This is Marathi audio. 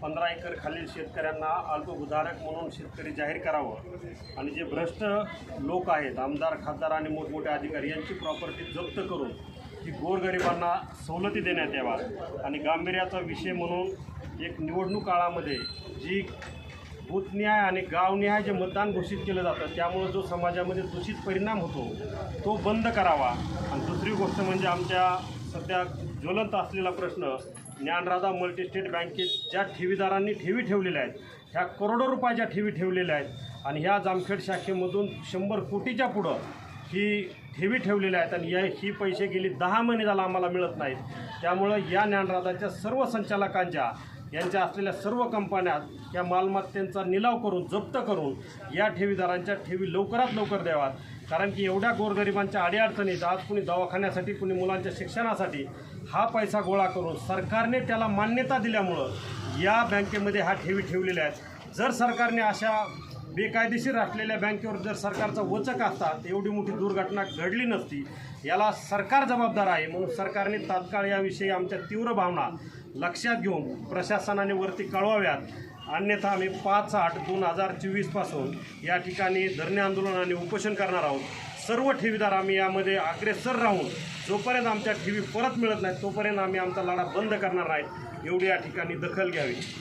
15 एकर खालील शेतकऱ्यांना अल्पभूधारक म्हणून शेतकरी जाहीर करावं आणि जे भ्रष्ट लोक आहेत, आमदार, खासदार आणि मोठमोठे अधिकारी यांची प्रॉपर्टी जप्त करून ही गोरगरिबांना सवलती देण्यात यावा आणि गांभीर्याचा विषय म्हणून एक निवडणूक काळामध्ये जी बूथन्याय आणि गावन्याय जे मतदान घोषित केलं जातं त्यामुळे जो समाजामध्ये दूषित परिणाम होतो तो बंद करावा। आणि दुसरी गोष्ट म्हणजे आमच्या सध्या ज्वलंत असलेला प्रश्न ज्ञानराधा मल्टीस्टेट बँकेत ज्या ठेवीदारांनी ठेवी ठेवलेल्या आहेत, ह्या करोडो रुपयाच्या ठेवी ठेवलेल्या आहेत आणि ह्या जामखेड शाखेमधून 100 कोटीच्या पुढं ही ठेवी ठेवलेल्या आहेत आणि ही पैसे गेली 10 महिने झाला आम्हाला मिळत नाहीत। त्यामुळं या ज्ञानराधाच्या सर्व संचालकांच्या यांच्या असलेल्या सर्व कंपन्या या मालमत्तेचा निलाव करून जप्त करून या ठेवीदारांच्या ठेवी लवकरात लवकर द्याव्यात, कारण की एवढ्या गोरगरिबांच्या अडीअडचणीत आज कुणी दवाखान्यासाठी, कुणी मुलांच्या शिक्षणासाठी हा पैसा गोळा करून सरकारने त्याला मान्यता दिल्यामुळं या बँकेमध्ये हा ठेवी ठेवलेल्या आहेत। जर सरकारने अशा बेकायदेशीर असलेल्या बँकेवर जर सरकारचा वचक असता तर एवढी मोठी दुर्घटना घडली नसती। याला सरकार जबाबदार आहे, म्हणून सरकारने तात्काळ याविषयी आमच्या तीव्र भावना लक्षात घेऊन प्रशासनाने वरती कळवाव्यात, अन्यथा आम्ही 5/8/2024 पासून या ठिकाणी धरणे आंदोलन आणि उपोषण करणार आहोत। सर्व ठेवीदार आम्ही यामध्ये अग्रेसर राहून जोपर्यंत आमच्या ठेवी परत मिळत नाहीत तोपर्यंत आम्ही आमचा लढा बंद करणार नाहीत, एवढी या ठिकाणी दखल घ्यावी।